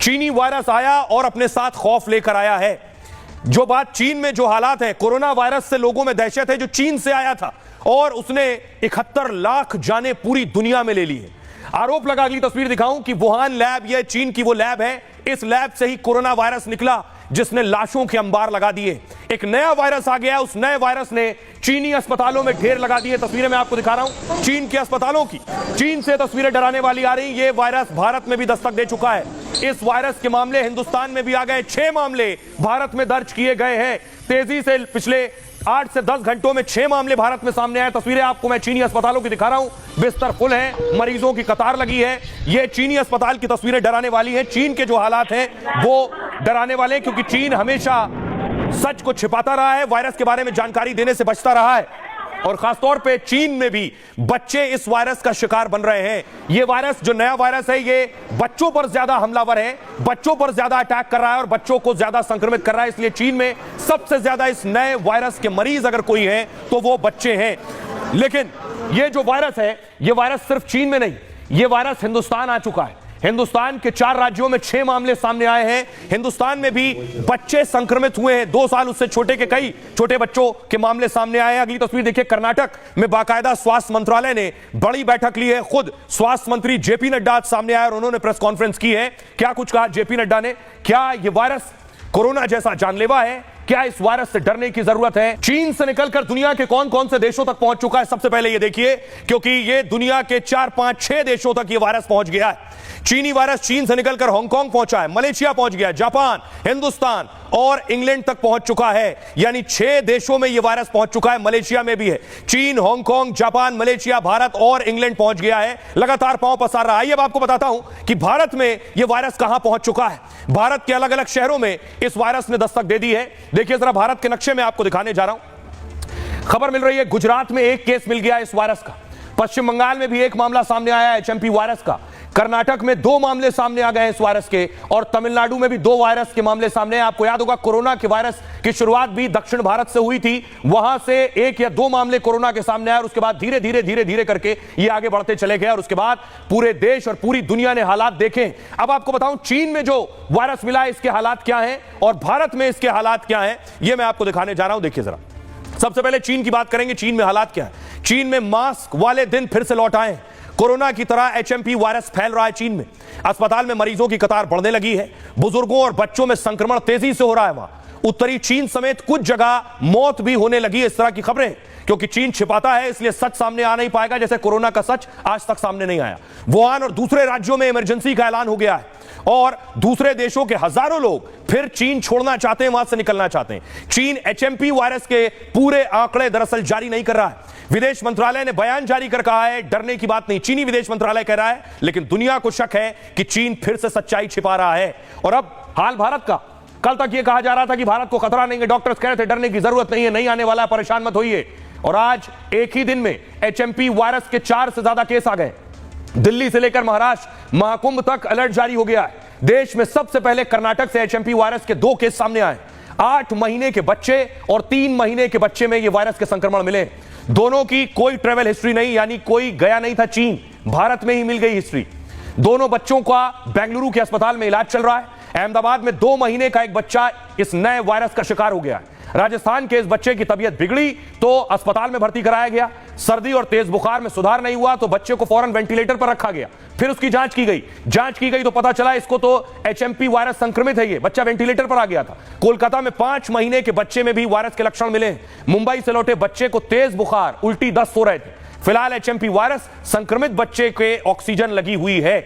चीनी वायरस आया और अपने साथ खौफ लेकर आया है। जो बात चीन में जो हालात है, कोरोना वायरस से लोगों में दहशत है जो चीन से आया था और उसने 71 लाख जाने पूरी दुनिया में ले ली है। आरोप लगा, अगली तस्वीर दिखाऊं कि वुहान लैब, यह चीन की वो लैब है, इस लैब से ही कोरोना वायरस निकला जिसने लाशों के अंबार लगा दिए। एक नया वायरस आ गया, उस नए वायरस ने चीनी अस्पतालों में ढेर लगा दिए। तस्वीरें मैं आपको दिखा रहा हूं चीन के अस्पतालों की। चीन से तस्वीरें डराने वाली आ रही। यह वायरस भारत में भी दस्तक दे चुका है। इस वायरस के मामले हिंदुस्तान में भी आ गए। 6 मामले भारत में दर्ज किए गए हैं। तेजी से पिछले 8 से 10 घंटों में 6 मामले भारत में सामने आए। तस्वीरें आपको मैं चीनी अस्पतालों की दिखा रहा हूं। बिस्तर फुल हैं, मरीजों की कतार लगी है। ये चीनी अस्पताल की तस्वीरें डराने वाली हैं। चीन के जो हालात हैं वो डराने वाले हैं, क्योंकि चीन हमेशा सच को छिपाता रहा है, वायरस के बारे में जानकारी देने से बचता रहा है। और खासतौर पे चीन में भी बच्चे इस वायरस का शिकार बन रहे हैं। ये वायरस, जो नया वायरस है, ये बच्चों पर ज्यादा हमलावर है, बच्चों पर ज्यादा अटैक कर रहा है और बच्चों को ज्यादा संक्रमित कर रहा है। इसलिए चीन में सबसे ज्यादा इस नए वायरस के मरीज अगर कोई है तो वो बच्चे हैं। लेकिन ये जो वायरस है, ये वायरस सिर्फ चीन में नहीं, ये वायरस हिंदुस्तान आ चुका है। हिंदुस्तान के 4 राज्यों में 6 मामले सामने आए हैं। हिंदुस्तान में भी बच्चे संक्रमित हुए हैं। 2 साल उससे छोटे के कई छोटे बच्चों के मामले सामने आए हैं। अगली तस्वीर देखिए, कर्नाटक में बाकायदा स्वास्थ्य मंत्रालय ने बड़ी बैठक ली है। खुद स्वास्थ्य मंत्री जेपी नड्डा आज सामने आए और उन्होंने प्रेस कॉन्फ्रेंस की है। क्या कुछ कहा जेपी नड्डा ने? क्या यह वायरस कोरोना जैसा जानलेवा है? क्या इस वायरस से डरने की जरूरत है? चीन से निकलकर दुनिया के कौन कौन से देशों तक पहुंच चुका है, सबसे पहले ये देखिए, क्योंकि ये दुनिया के 4, 5, 6 देशों तक ये वायरस पहुंच गया है। चीनी वायरस चीन से निकलकर हांगकांग पहुंचा है, मलेशिया पहुंच गया, जापान, हिंदुस्तान और इंग्लैंड तक पहुंच चुका है। यानी 6 देशों में यह वायरस पहुंच चुका है। मलेशिया में भी है। चीन, हांगकांग, जापान, मलेशिया, भारत और इंग्लैंड पहुंच गया है। लगातार पांव पसार रहा है। अब आपको बताता हूं कि भारत में यह वायरस कहां पहुंच चुका है। भारत के अलग अलग शहरों में इस वायरस ने दस्तक दे दी है। देखिए जरा, भारत के नक्शे में आपको दिखाने जा रहा हूं। खबर मिल रही है, गुजरात में 1 केस मिल गया इस वायरस का। पश्चिम बंगाल में भी 1 मामला सामने आया है एचएमपी वायरस का। कर्नाटक में 2 मामले सामने आ गए इस वायरस के और तमिलनाडु में भी 2 वायरस के मामले सामने हैं। आपको याद होगा, कोरोना के वायरस की शुरुआत भी दक्षिण भारत से हुई थी। वहां से 1 या 2 मामले कोरोना के सामने आए और उसके बाद धीरे धीरे करके ये आगे बढ़ते चले गए और उसके बाद पूरे देश और पूरी दुनिया ने हालात देखे। अब आपको बताऊं चीन में जो वायरस मिला है इसके हालात क्या हैं और भारत में इसके हालात क्या हैं, यह मैं आपको दिखाने जा रहा हूं। देखिए जरा, सबसे पहले चीन की बात करेंगे। चीन में हालात क्या है? चीन में मास्क वाले दिन फिर से लौट आए। कोरोना की तरह एचएमपी वायरस फैल रहा है चीन में। अस्पताल में मरीजों की कतार बढ़ने लगी है। बुजुर्गों और बच्चों में संक्रमण तेजी से हो रहा है। वहां उत्तरी चीन समेत कुछ जगह मौत भी होने लगी है। इस तरह की खबरें, क्योंकि चीन छिपाता है इसलिए सच सामने आ नहीं पाएगा। जैसे कोरोना का सच आज तक सामने नहीं आया। वुहान और दूसरे राज्यों में इमरजेंसी का ऐलान हो गया है और दूसरे देशों के हजारों लोग फिर चीन छोड़ना चाहते हैं, वहां से निकलना चाहते हैं। चीन एचएमपी वायरस के पूरे आंकड़े दरअसल जारी नहीं कर रहा है। विदेश मंत्रालय ने बयान जारी कर कहा है, डरने की बात नहीं। चीनी विदेश मंत्रालय कह रहा है, लेकिन दुनिया को शक है कि चीन फिर से सच्चाई छिपा रहा है। और अब हाल भारत का, कल तक यह कहा जा रहा था कि भारत को खतरा नहीं है, डॉक्टर्स कह रहे थे डरने की जरूरत नहीं है, नहीं आने वाला, परेशान मत होइए। और आज एक ही दिन में एचएमपी वायरस के 4 से ज्यादा केस आ गए। दिल्ली से लेकर महाराष्ट्र, महाकुंभ तक अलर्ट जारी हो गया है। देश में सबसे पहले कर्नाटक से एचएमपी वायरस के 2 केस सामने आए। 8 महीने के बच्चे और 3 महीने के बच्चे में यह वायरस के संक्रमण मिले। दोनों की कोई ट्रेवल हिस्ट्री नहीं, यानी कोई गया नहीं था चीन, भारत में ही मिल गई हिस्ट्री। दोनों बच्चों का बेंगलुरु के अस्पताल में इलाज चल रहा है। अहमदाबाद में 2 महीने का एक बच्चा इस नए वायरस का शिकार हो गया है। राजस्थान के इस बच्चे की तबीयत बिगड़ी तो अस्पताल में भर्ती कराया गया। सर्दी और तेज बुखार में सुधार नहीं हुआ तो बच्चे को फौरन वेंटिलेटर पर रखा गया। फिर उसकी जांच की गई तो पता चला इसको तो एचएमपी वायरस संक्रमित है। ये बच्चा वेंटिलेटर पर आ गया था। कोलकाता में 5 महीने के बच्चे में भी वायरस के लक्षण मिले। मुंबई से लौटे बच्चे को तेज बुखार, उल्टी, दस्त हो रहे थे। फिलहाल एचएमपी वायरस संक्रमित बच्चे के ऑक्सीजन लगी हुई है।